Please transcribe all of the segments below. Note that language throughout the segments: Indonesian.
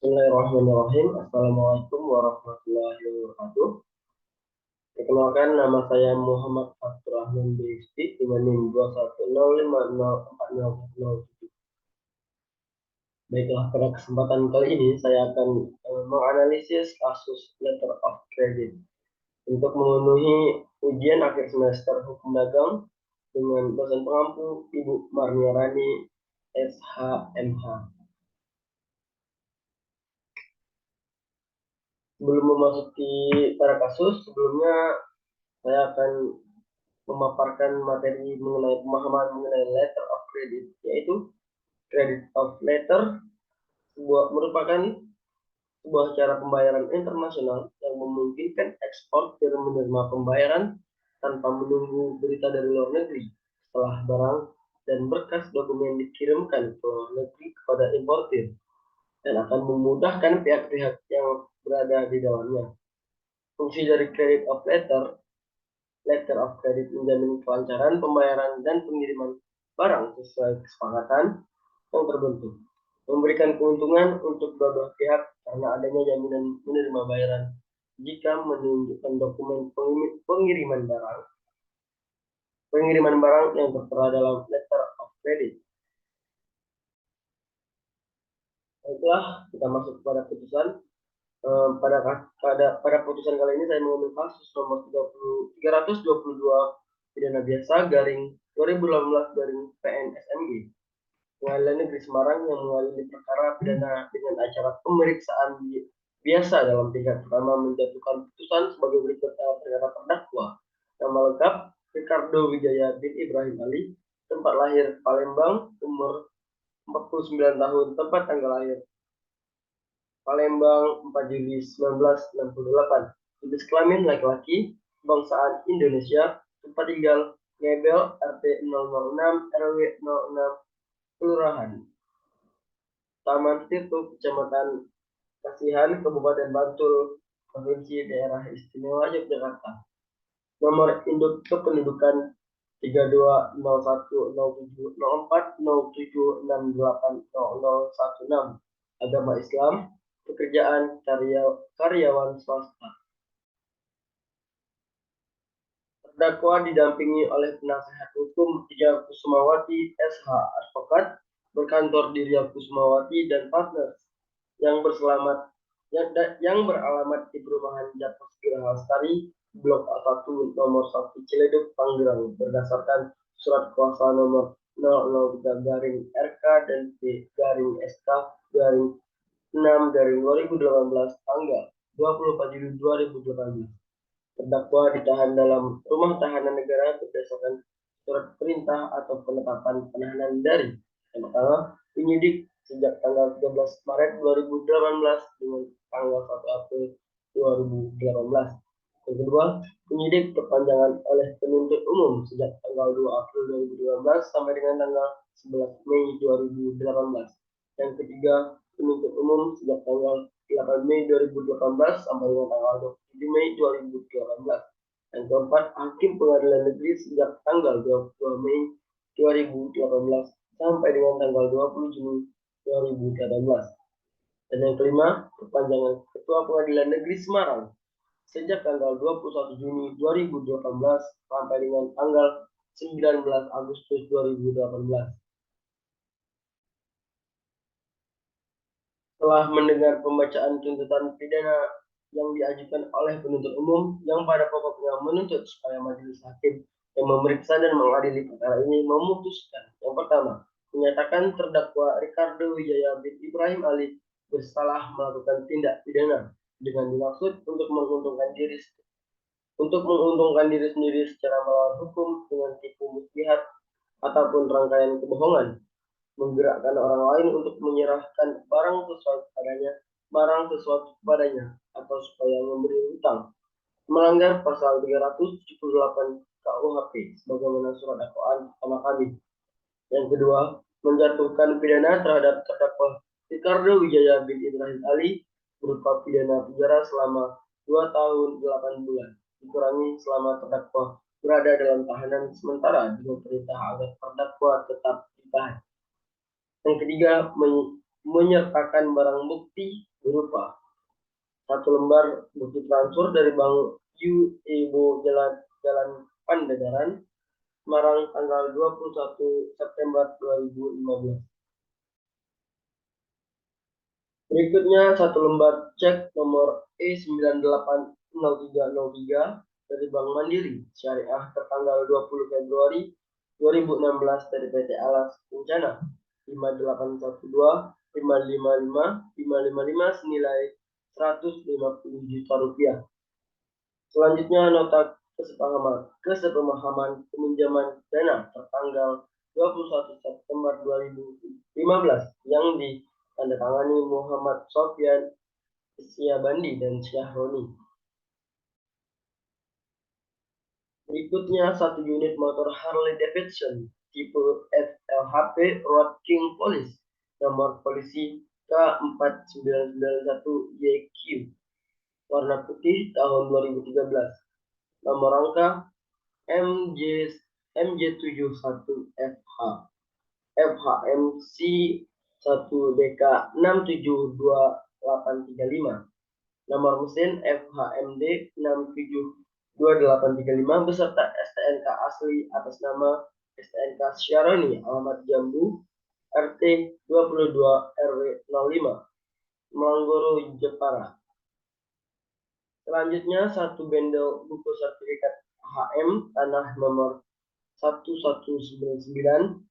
Bismillahirrahmanirrahim. Assalamualaikum warahmatullahi wabarakatuh. Perkenalkan, nama saya Muhammad Abdurrahman Bisti dengan NIM 210504007. Baiklah, pada kesempatan kali ini saya akan menganalisis kasus letter of credit untuk memenuhi ujian akhir semester hukum dagang dengan dosen pengampu Ibu Marniarani SHMH. Sebelum memasuki pada kasus, sebelumnya saya akan memaparkan materi mengenai pemahaman mengenai letter of credit, yaitu credit of letter merupakan sebuah cara pembayaran internasional yang memungkinkan eksportir menerima pembayaran tanpa menunggu berita dari luar negeri setelah barang dan berkas dokumen dikirimkan ke luar negeri kepada importir dan akan memudahkan pihak-pihak yang berada di dalamnya. Fungsi dari credit of letter of credit menjamin kelancaran pembayaran dan pengiriman barang sesuai kesepakatan yang terbentuk, memberikan keuntungan untuk kedua belah pihak karena adanya jaminan menerima bayaran jika menunjukkan dokumen pengiriman barang yang tertera dalam letter of credit. Baiklah, kita masuk pada putusan. Pada putusan kali ini saya mengambil kasus nomor 322 pidana biasa garing 2018 garing PNSMG Pengadilan Negeri Semarang yang mengadili perkara pidana dengan acara pemeriksaan biasa dalam tingkat pertama menjatuhkan putusan sebagai berikut atas perkara terdakwa. Nama lengkap Ricardo Wijaya bin Ibrahim Ali, tempat lahir Palembang, umur 49 tahun, tempat tanggal lahir Palembang 4 Juli 1968. Jenis kelamin laki-laki, kebangsaan Indonesia, tempat tinggal Ngebel RT 006 RW 06 Kelurahan Taman Tirto, Kecamatan Kasihan, Kabupaten Bantul, Provinsi Daerah Istimewa Yogyakarta. Nomor induk kependudukan 3201070407680016. Agama Islam. Pekerjaan karyawan swasta. Terdakwa didampingi oleh penasehat hukum Ria Kusumawati SH, advokat berkantor di Ria Kusumawati dan partners yang beralamat di perumahan Jatuh Segera Lestari, Blok A1 nomor 1 Ciledug, Tangerang, berdasarkan surat kuasa nomor 003 garing RK dan P garing SK garing 6/2018 tanggal 24 Juli 2018. Terdakwa ditahan dalam rumah tahanan negara berdasarkan surat perintah atau penetapan penahanan dari yang pertama penyidik sejak tanggal 13 Maret 2018 dengan tanggal 1 April 2018. Yang kedua, penyidik perpanjangan oleh penuntut umum sejak tanggal 2 April 2018 sampai dengan tanggal 11 Mei 2018. Yang ketiga, penuntut umum sejak tanggal 8 Mei 2018 sampai dengan tanggal 27 Mei 2018. Yang keempat, hakim pengadilan negeri sejak tanggal 22 Mei 2018 sampai dengan tanggal 20 Juni 2018. Dan yang kelima, perpanjangan Ketua Pengadilan Negeri Semarang sejak tanggal 21 Juni 2018 sampai dengan tanggal 19 Agustus 2018. Setelah mendengar pembacaan tuntutan pidana yang diajukan oleh penuntut umum yang pada pokoknya menuntut supaya majelis hakim yang memeriksa dan mengadili perkara ini memutuskan yang pertama, menyatakan terdakwa Ricardo Wijaya bin Ibrahim Ali bersalah melakukan tindak pidana dengan dimaksud untuk menguntungkan diri sendiri secara melawan hukum dengan tipu muslihat ataupun rangkaian kebohongan, menggerakkan orang lain untuk menyerahkan barang sesuatu kepadanya atau supaya memberi hutang, melanggar pasal 378 KUHP sebagaimana surat dakwaan pertama kali. Yang kedua, menjatuhkan pidana terhadap terdakwa Ricardo Wijaya bin Ibrahim Ali berupa pidana penjara selama 2 tahun 8 bulan, dikurangi selama terdakwa berada dalam tahanan sementara dengan perintah agar terdakwa tetap ditahan. Yang ketiga, menyertakan barang bukti berupa satu lembar bukti transfer dari Bank UEBO Jalan Pandadaran, Semarang tanggal 21 September 2015. Berikutnya satu lembar cek nomor E980303 dari Bank Mandiri Syariah tertanggal 20 Februari 2016 dari PT Alas Kencana 5812 555 senilai Rp150 juta. Selanjutnya nota kesepemahaman peminjaman dana tertanggal 21 September 2015 yang ditandatangani Muhammad Sofyan Syabandi dan Syahroni. Berikutnya satu unit motor Harley Davidson tipe FLHP Road King Police nomor polisi K4991YQ warna putih tahun 2013, nomor rangka MJ MJ71FH FHMC 1DK 672835, nomor mesin FHMD 672835 beserta STNK asli atas nama STNK Syaroni, alamat Jambu, RT 22 RW 05, Melanggoro, Jepara. Selanjutnya satu bendel buku sertifikat HM tanah nomor 1199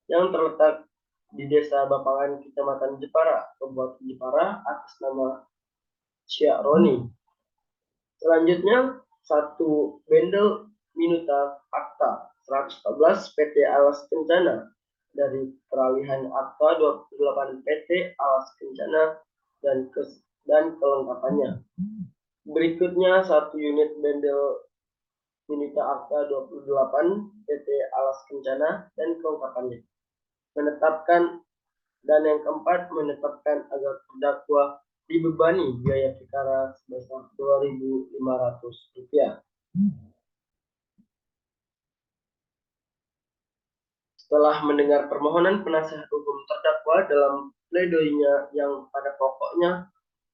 yang terletak di Desa Bapangan, Kecamatan Jepara, Kabupaten Jepara atas nama Syaroni. Selanjutnya satu bendel minuta akta 114 PT Alas Kencana dari peralihan akta 28 PT Alas Kencana dan kelengkapannya. Berikutnya satu unit bendel minuta akta 28 PT Alas Kencana dan kelengkapannya. Menetapkan dan yang keempat menetapkan agar terdakwa dibebani biaya perkara sebesar Rp2.500. Setelah mendengar permohonan penasihat hukum terdakwa dalam pledoinya yang pada pokoknya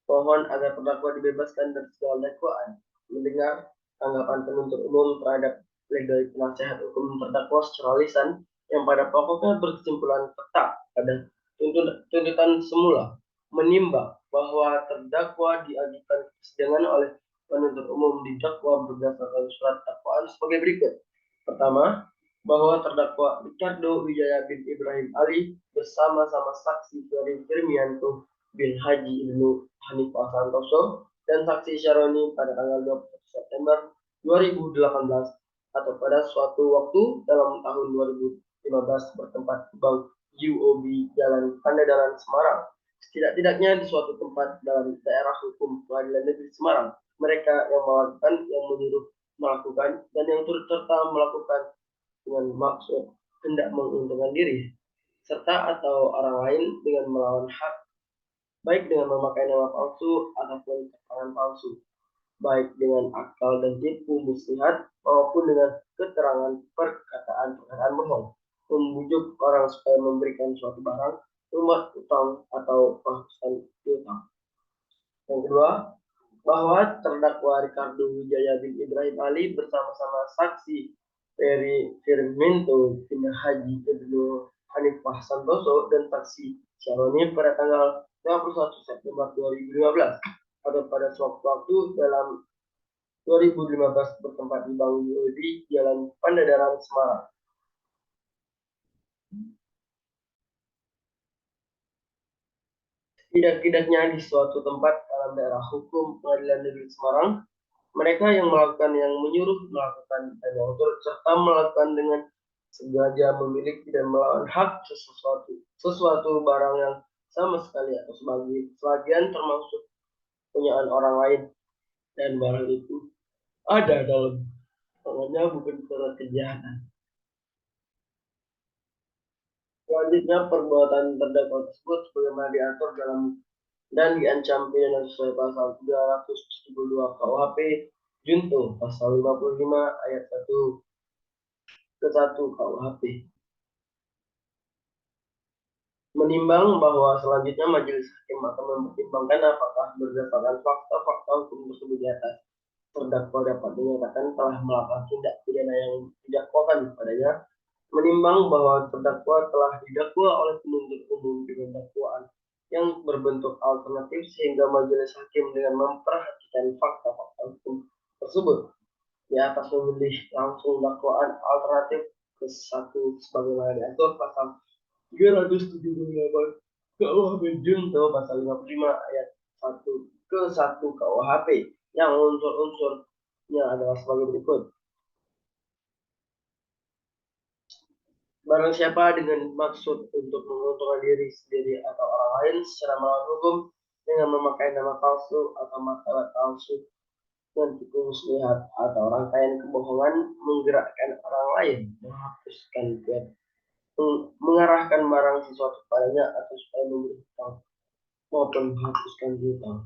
mohon agar terdakwa dibebaskan dari segala dakwaan, mendengar tanggapan penuntut umum terhadap pledoi penasihat hukum terdakwa secara lisan yang pada pokoknya berkesimpulan tetap pada tuntutan semula, menimbang bahwa terdakwa diajukan ke persidangan oleh penuntut umum didakwa berdasarkan surat dakwaan sebagai berikut. Pertama, bahwa terdakwa Ricardo Wijaya bin Ibrahim Ali bersama-sama saksi Ferry Firmianto bin Haji Ibnu Hanifah Santoso dan saksi Syaroni pada tanggal 21 September 2018 atau pada suatu waktu dalam tahun 2015 bertempat di Bank UOB Jalan Pandadaran, Semarang, setidak-tidaknya di suatu tempat dalam daerah hukum Pengadilan Negeri Semarang, mereka yang melakukan, yang menyuruh melakukan, dan yang turut serta melakukan dengan maksud hendak menguntungkan diri serta atau orang lain dengan melawan hak, baik dengan memakai nama palsu ataupun keterangan palsu, baik dengan akal dan tipu muslihat maupun dengan keterangan perkataan bohong, membujuk orang supaya memberikan suatu barang, rumah, utang, atau penghapusan piutang. Yang kedua, bahwa terdakwa Ricardo Wijaya bin Ibrahim Ali bersama-sama saksi Ferry Firminto bin Haji Ibnu Hanifah Santoso dan saksi Syaroni pada tanggal 21 September 2015 atau pada suatu waktu dalam 2015 bertempat di Bank Yudi Jalan Pandadaran, Semarang. Tidak-tidaknya di suatu tempat dalam daerah hukum Pengadilan Negeri Semarang, mereka yang melakukan, yang menyuruh melakukan, dan yang turut serta melakukan dengan sengaja memiliki dan melawan hak sesuatu barang yang sama sekali atau sebagian termasuk punyaan orang lain, dan barang itu ada dalam tangannya bukan karena kejahatan. Selanjutnya perbuatan terdakwa tersebut sebagaimana diatur dalam dan diancam pidana sesuai pasal 372 KUHP Junto pasal 55 ayat 1 ke 1 KUHP. Menimbang bahwa selanjutnya majelis hakim akan mempertimbangkan apakah berdasarkan fakta-fakta hukum tersebut di atas, terdakwa dapat dinyatakan telah melakukan tindak pidana yang didakwakan padanya. Menimbang bahwa terdakwa telah didakwa oleh penuntut umum dengan dakwaan yang berbentuk alternatif sehingga majelis hakim dengan memperhatikan fakta-fakta hukum tersebut di atas memilih langsung dakwaan alternatif ke satu sebagaimana diatur pasal 378 KUHP junto pasal 55 ayat 1 ke 1 KUHP yang unsur-unsurnya adalah sebagai berikut. Barang siapa dengan maksud untuk menguntungkan diri sendiri atau orang lain secara melawan hukum dengan memakai nama palsu atau martabat palsu dan tipu muslihat atau rangkaian kebohongan menggerakkan orang lain menghapuskan mengarahkan barang sesuatu padanya atau supaya memberi hutang maupun menghapuskan hutang.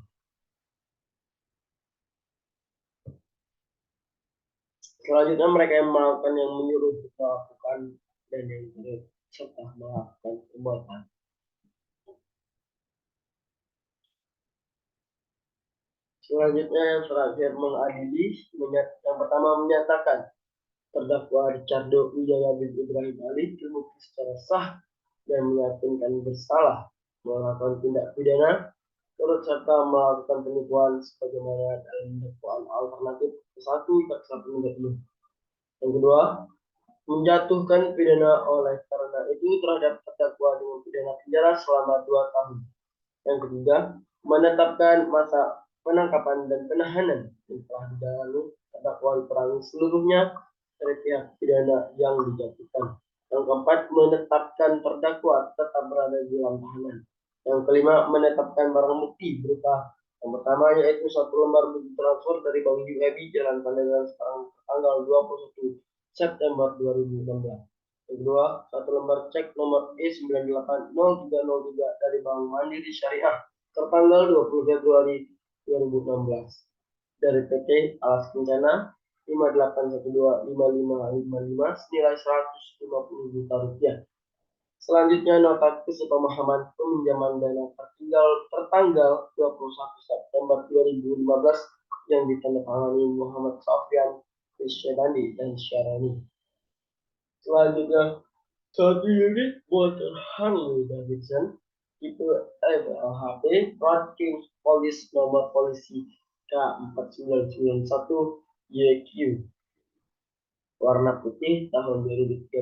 Selanjutnya mereka yang melakukan yang menyuruh melakukan dan yang turut serta melakukan perbuatan. Selanjutnya yang terakhir mengadili, yang pertama menyatakan terdakwa Ricardo Wijaya bin Ibrahim Ali terbukti secara sah dan meyakinkan bersalah melakukan tindak pidana turut serta melakukan penipuan sebagaimana dalam dakwaan alternatif satu jaksa penuntut umum. Yang kedua, menjatuhkan pidana oleh karena itu terhadap terdakwa dengan pidana penjara selama 2 tahun. Yang ketiga, menetapkan masa penangkapan dan penahanan yang telah dijalani terdakwa dikurangi seluruhnya dari pihak pidana yang dijatuhkan. Yang keempat, menetapkan terdakwa tetap berada di dalam tahanan. Yang kelima, menetapkan barang bukti berupa yang pertama yaitu 1 lembar bukti transfer dari Bank UAB Jalan Pandangan sekarang tanggal 21 September 2016. Yang kedua, 1 lembar cek nomor E980303 dari Bank Mandiri Syariah tertanggal 20 Februari 2016 dari PT Alas Kencana 58125555 senilai 150 juta rupiah. Selanjutnya nota kesepemahaman peminjaman dana tertanggal 21 September 2015 yang ditandatangani Muhammad Sofyan Syedandi dan Syarani. Selanjutnya 1 unit motor Harley Davidson tipe FLHP Road King Police nomor polisi K4991 YQ warna putih tahun 2013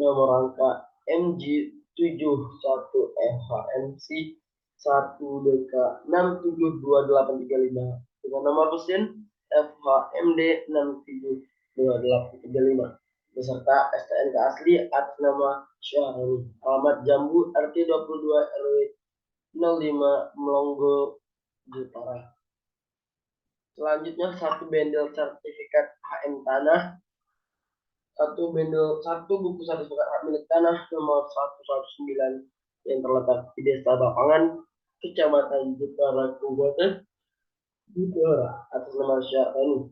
nomor rangka MG71FHMC 1DK672835 dengan nomor mesin FHMD 672835 beserta STNK asli atas nama Syahrani, alamat Jambu, RT 22 RW 05 Melongo, Jepara. Selanjutnya 1 bendel sertifikat HM tanah, 1 buku sertifikat hak milik tanah nomor 119 yang terletak di Desa Bapangan, Kecamatan Jepara, Kabupaten Jepara atas nama Syahrani.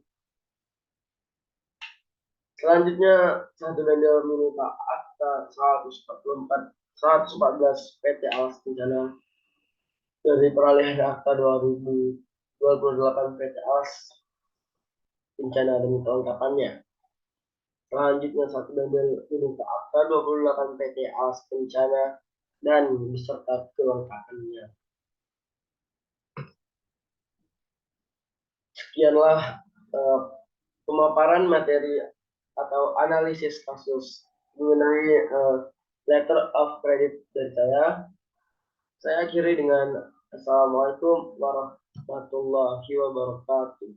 Selanjutnya 1 bendel minuta akta 114 PT Alas Kencana dari peralihan akta 2028 PT Alas Kencana demi kelengkapannya. Selanjutnya 1 bendel minuta akta 28 PT Alas Kencana dan beserta kelengkapannya. Sekianlah pemaparan materi atau analisis kasus mengenai letter of credit dari saya. Saya akhiri dengan Assalamualaikum warahmatullahi wabarakatuh.